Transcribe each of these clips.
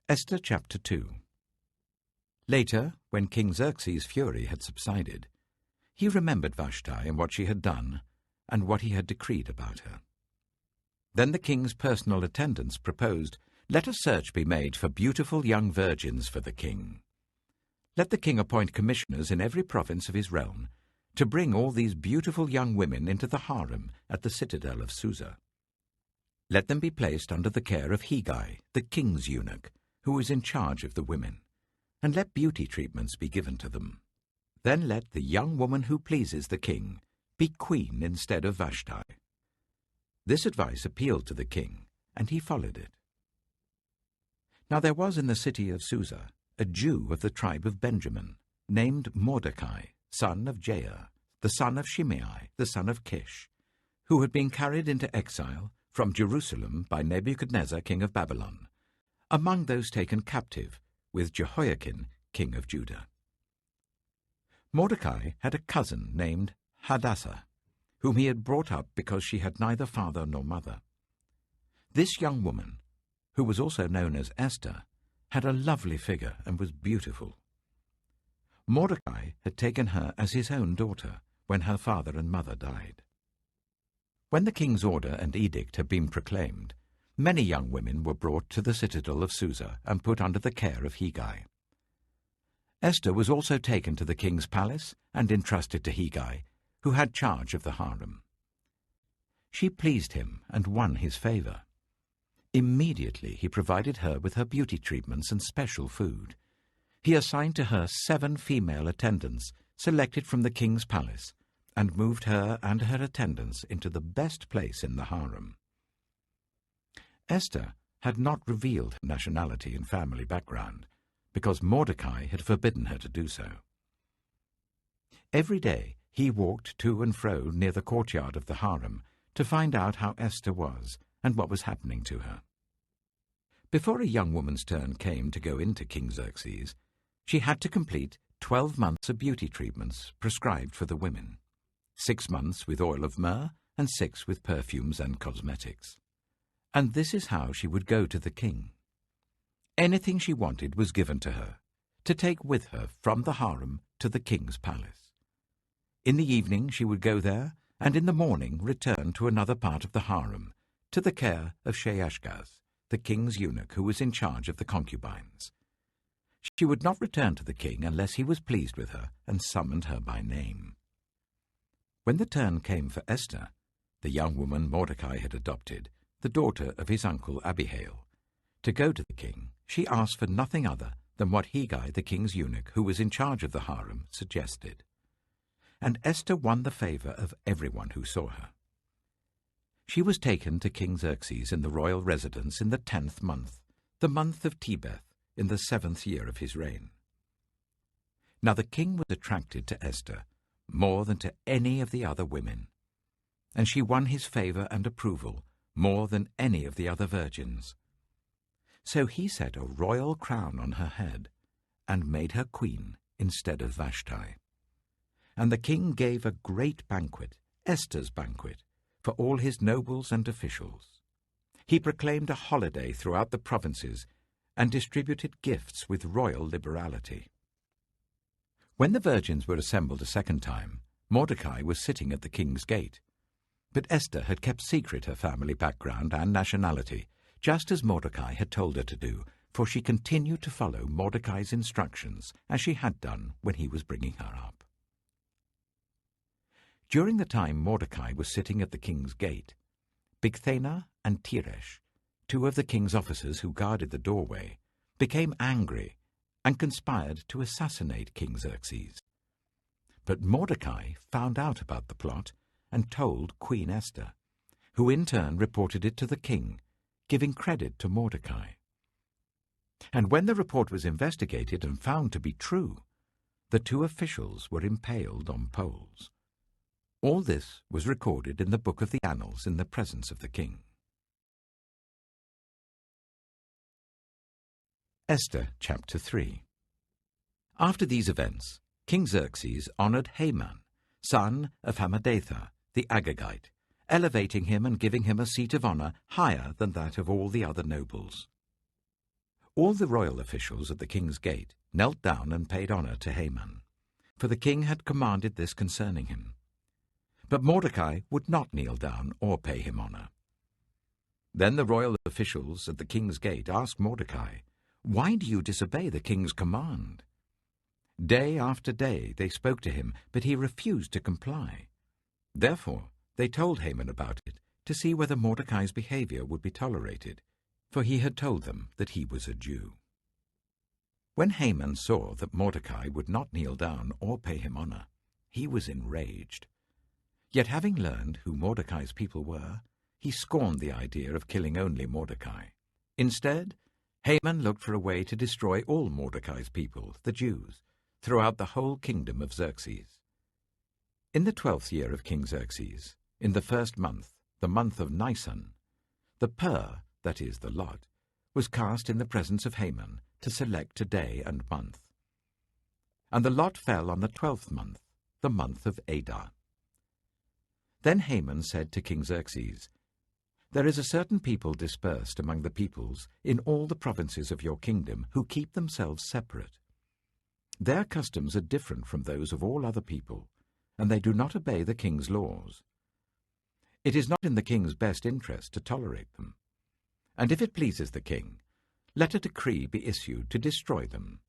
Esther chapter 2. Later, when King Xerxes' fury had subsided, he remembered Vashti and what she had done, and what he had decreed about her. Then the king's personal attendants proposed, "Let a search be made for beautiful young virgins for the king. Let the king appoint commissioners in every province of his realm to bring all these beautiful young women into the harem at the citadel of Susa. Let them be placed under the care of Hegai, the king's eunuch, who is in charge of the women, and let beauty treatments be given to them. Then let the young woman who pleases the king be queen instead of Vashti." This advice appealed to the king, and he followed it. Now there was in the city of Susa a Jew of the tribe of Benjamin, named Mordecai, son of Jair, the son of Shimei, the son of Kish, who had been carried into exile from Jerusalem by Nebuchadnezzar, king of Babylon, among those taken captive with Jehoiakim, king of Judah. Mordecai had a cousin named Hadassah, whom he had brought up because she had neither father nor mother. This young woman, who was also known as Esther, had a lovely figure and was beautiful. Mordecai had taken her as his own daughter when her father and mother died. When the king's order and edict had been proclaimed, many young women were brought to the citadel of Susa and put under the care of Hegai. Esther was also taken to the king's palace and entrusted to Hegai, who had charge of the harem. She pleased him and won his favor. Immediately he provided her with her beauty treatments and special food. He assigned to her 7 female attendants selected from the king's palace, and moved her and her attendants into the best place in the harem. Esther had not revealed her nationality and family background, because Mordecai had forbidden her to do so. Every day he walked to and fro near the courtyard of the harem to find out how Esther was and what was happening to her. Before a young woman's turn came to go into King Xerxes, she had to complete 12 months of beauty treatments prescribed for the women, 6 months with oil of myrrh and 6 with perfumes and cosmetics. And this is how she would go to the king. Anything she wanted was given to her, to take with her from the harem to the king's palace. In the evening she would go there, and in the morning return to another part of the harem, to the care of Sheashgaz, the king's eunuch who was in charge of the concubines. She would not return to the king unless he was pleased with her and summoned her by name. When the turn came for Esther, the young woman Mordecai had adopted, the daughter of his uncle Abihail, to go to the king, she asked for nothing other than what Hegai, the king's eunuch, who was in charge of the harem, suggested. And Esther won the favor of everyone who saw her. She was taken to King Xerxes in the royal residence in the 10th month, the month of Tebeth, in the 7th year of his reign. Now the king was attracted to Esther more than to any of the other women, and she won his favor and approval more than any of the other virgins. So he set a royal crown on her head and made her queen instead of Vashti. And the king gave a great banquet, Esther's banquet, for all his nobles and officials. He proclaimed a holiday throughout the provinces and distributed gifts with royal liberality. When the virgins were assembled a second time, Mordecai was sitting at the king's gate. But Esther had kept secret her family background and nationality, just as Mordecai had told her to do, for she continued to follow Mordecai's instructions as she had done when he was bringing her up. During the time Mordecai was sitting at the king's gate, Bigthana and Teresh, 2 of the king's officers who guarded the doorway, became angry and conspired to assassinate King Xerxes. But Mordecai found out about the plot and told Queen Esther, who in turn reported it to the king, giving credit to Mordecai. And when the report was investigated and found to be true, the 2 officials were impaled on poles. All this was recorded in the book of the annals in the presence of the king. Esther chapter 3. After these events, King Xerxes honored Haman, son of Hammedatha, the Agagite, elevating him and giving him a seat of honor higher than that of all the other nobles. All the royal officials at the king's gate knelt down and paid honor to Haman, for the king had commanded this concerning him. But Mordecai would not kneel down or pay him honor. Then the royal officials at the king's gate asked Mordecai, "Why do you disobey the king's command?" Day after day they spoke to him, but he refused to comply. Therefore they told Haman about it, to see whether Mordecai's behavior would be tolerated, for he had told them that he was a Jew. When Haman saw that Mordecai would not kneel down or pay him honor, he was enraged. Yet having learned who Mordecai's people were, he scorned the idea of killing only Mordecai. Instead, Haman looked for a way to destroy all Mordecai's people, the Jews, throughout the whole kingdom of Xerxes. In the 12th year of King Xerxes, in the first month, the month of Nisan, the pur, that is, the lot, was cast in the presence of Haman to select a day and month. And the lot fell on the 12th month, the month of Adar. Then Haman said to King Xerxes, "There is a certain people dispersed among the peoples in all the provinces of your kingdom who keep themselves separate. Their customs are different from those of all other people, and they do not obey the king's laws. It is not in the king's best interest to tolerate them. And if it pleases the king, let a decree be issued to destroy them.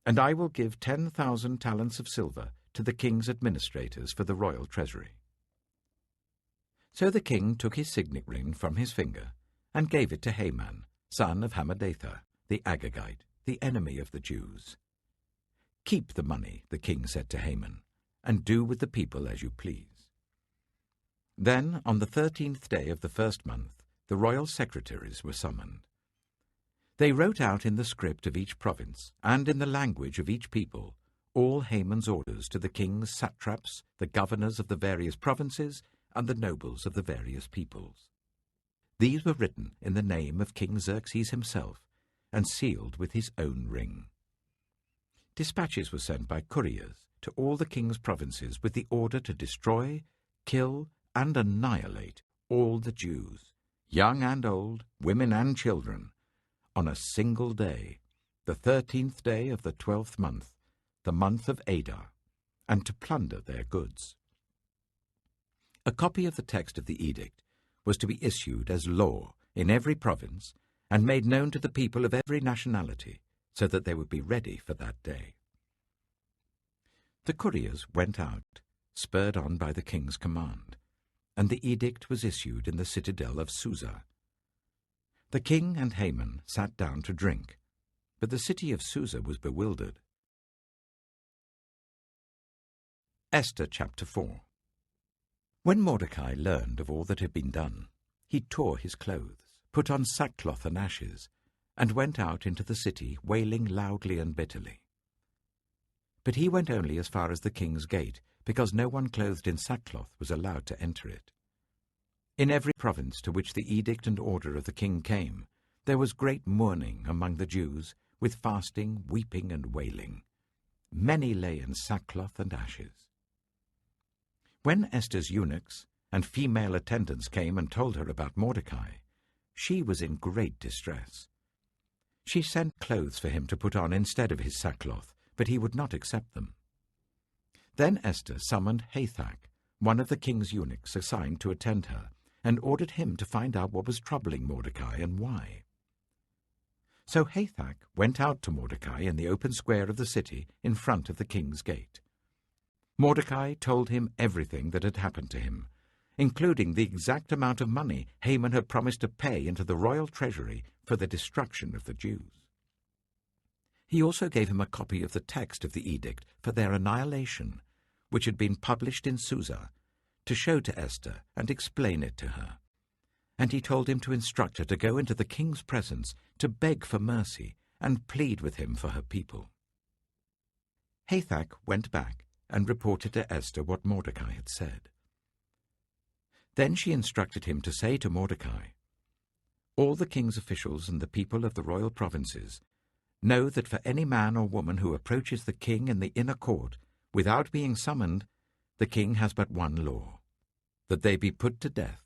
And I will give 10,000 talents of silver to the king's administrators for the royal treasury." So the king took his signet ring from his finger and gave it to Haman, son of Hammedatha, the Agagite, the enemy of the Jews. "Keep the money," the king said to Haman, "and do with the people as you please." Then, on the 13th day of the first month, the royal secretaries were summoned. They wrote out in the script of each province and in the language of each people all Haman's orders to the king's satraps, the governors of the various provinces, and the nobles of the various peoples. These were written in the name of King Xerxes himself and sealed with his own ring. Dispatches were sent by couriers to all the king's provinces with the order to destroy, kill, and annihilate all the Jews, young and old, women and children, on a single day, the 13th day of the 12th month, the month of Adar, and to plunder their goods. A copy of the text of the edict was to be issued as law in every province and made known to the people of every nationality, so that they would be ready for that day. The couriers went out, spurred on by the king's command, and the edict was issued in the citadel of Susa. The king and Haman sat down to drink, but the city of Susa was bewildered. Esther chapter 4. When Mordecai learned of all that had been done, he tore his clothes, put on sackcloth and ashes, and went out into the city, wailing loudly and bitterly. But he went only as far as the king's gate, because no one clothed in sackcloth was allowed to enter it. In every province to which the edict and order of the king came, there was great mourning among the Jews, with fasting, weeping, and wailing. Many lay in sackcloth and ashes. When Esther's eunuchs and female attendants came and told her about Mordecai, she was in great distress. She sent clothes for him to put on instead of his sackcloth, but he would not accept them. Then Esther summoned Hathach, one of the king's eunuchs assigned to attend her, and ordered him to find out what was troubling Mordecai and why. So Hathach went out to Mordecai in the open square of the city in front of the king's gate. Mordecai told him everything that had happened to him, including the exact amount of money Haman had promised to pay into the royal treasury for the destruction of the Jews. He also gave him a copy of the text of the edict for their annihilation, which had been published in Susa, to show to Esther and explain it to her. And he told him to instruct her to go into the king's presence to beg for mercy and plead with him for her people. Hathach went back and reported to Esther what Mordecai had said. Then she instructed him to say to Mordecai, "All the king's officials and the people of the royal provinces know that for any man or woman who approaches the king in the inner court without being summoned, the king has but one law, that they be put to death,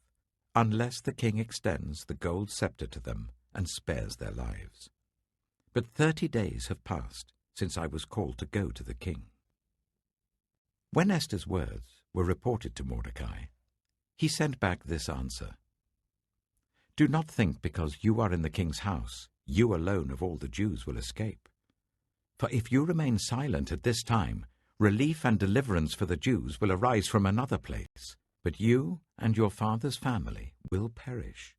unless the king extends the gold scepter to them and spares their lives." But 30 days have passed since I was called to go to the king." When Esther's words were reported to Mordecai, he sent back this answer: "Do not think because you are in the king's house, you alone of all the Jews will escape. For if you remain silent at this time, relief and deliverance for the Jews will arise from another place, but you and your father's family will perish.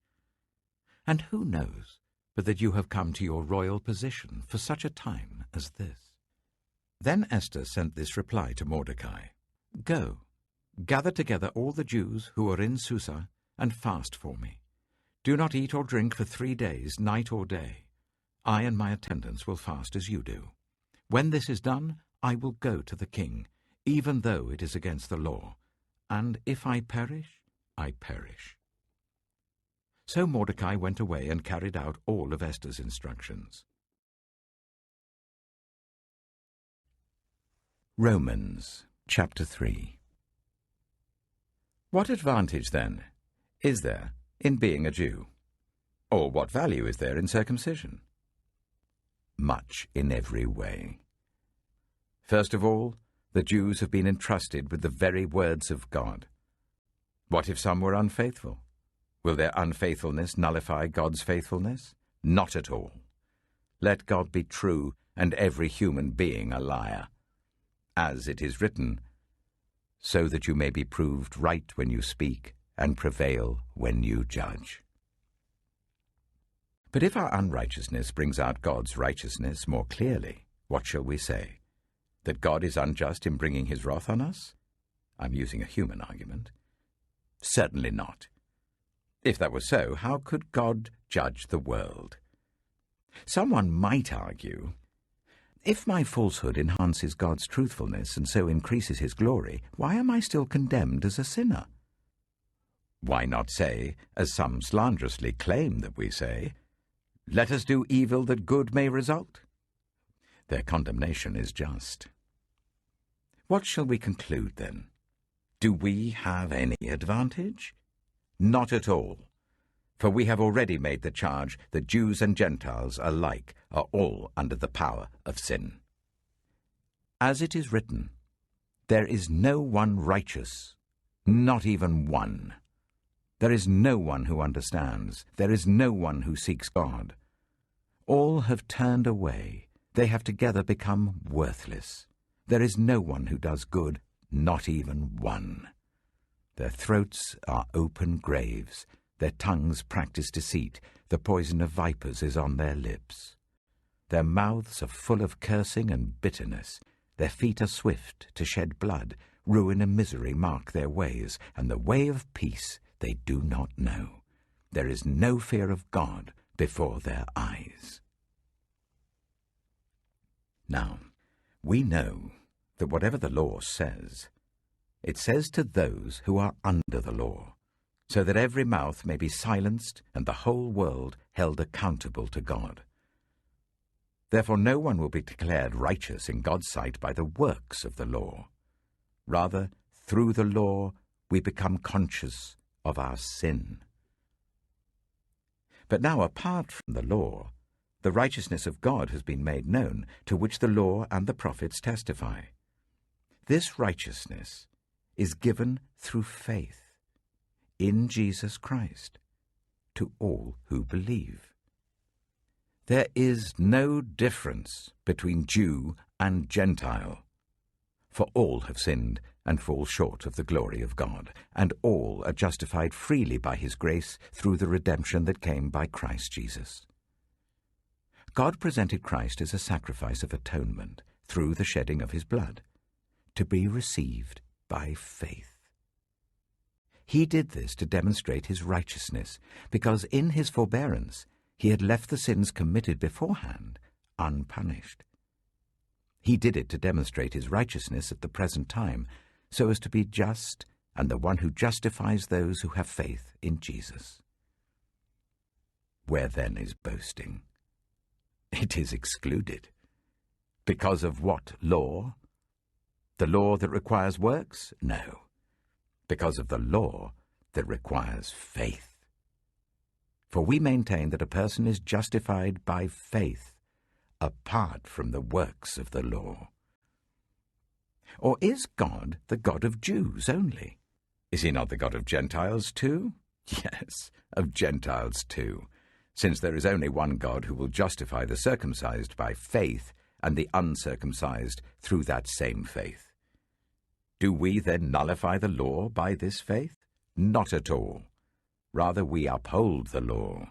And who knows but that you have come to your royal position for such a time as this?" Then Esther sent this reply to Mordecai: "Go, gather together all the Jews who are in Susa, and fast for me. Do not eat or drink for 3 days, night or day. I and my attendants will fast as you do. When this is done, I will go to the king, even though it is against the law. And if I perish, I perish." So Mordecai went away and carried out all of Esther's instructions. Romans chapter 3. What advantage, then, is there in being a Jew? Or what value is there in circumcision? Much in every way. First of all, the Jews have been entrusted with the very words of God. What if some were unfaithful? Will their unfaithfulness nullify God's faithfulness? Not at all. Let God be true and every human being a liar. As it is written, "So that you may be proved right when you speak and prevail when you judge." But if our unrighteousness brings out God's righteousness more clearly, what shall we say? That God is unjust in bringing his wrath on us? I'm using a human argument. Certainly not. If that were so, how could God judge the world? Someone might argue, if my falsehood enhances God's truthfulness and so increases his glory, why am I still condemned as a sinner? Why not say, as some slanderously claim that we say, "Let us do evil that good may result"? Their condemnation is just. What shall we conclude, then? Do we have any advantage? Not at all, for we have already made the charge that Jews and Gentiles alike are all under the power of sin. As it is written, "There is no one righteous, not even one. There is no one who understands. There is no one who seeks God. All have turned away. They have together become worthless. There is no one who does good, not even one. Their throats are open graves. Their tongues practice deceit. The poison of vipers is on their lips. Their mouths are full of cursing and bitterness. Their feet are swift to shed blood. Ruin and misery mark their ways, and the way of peace they do not know. There is no fear of God before their eyes." Now, we know that whatever the law says, it says to those who are under the law, so that every mouth may be silenced and the whole world held accountable to God. Therefore no one will be declared righteous in God's sight by the works of the law. Rather, through the law we become conscious of our sin. But now, apart from the law, the righteousness of God has been made known, to which the law and the prophets testify. This righteousness is given through faith in Jesus Christ to all who believe. There is no difference between Jew and Gentile, for all have sinned and fall short of the glory of God, and all are justified freely by his grace through the redemption that came by Christ Jesus. God presented Christ as a sacrifice of atonement through the shedding of his blood, to be received by faith. He did this to demonstrate his righteousness, because in his forbearance he had left the sins committed beforehand unpunished. He did it to demonstrate his righteousness at the present time, so as to be just and the one who justifies those who have faith in Jesus. Where then is boasting? It is excluded. Because of what law? The law that requires works? No. Because of the law that requires faith. For we maintain that a person is justified by faith apart from the works of the law? Or is God the God of Jews only? Is he not the God of Gentiles too? Yes, of Gentiles too, since there is only one God who will justify the circumcised by faith and the uncircumcised through that same faith. Do we then nullify the law by this faith? Not at all. Rather, we uphold the law.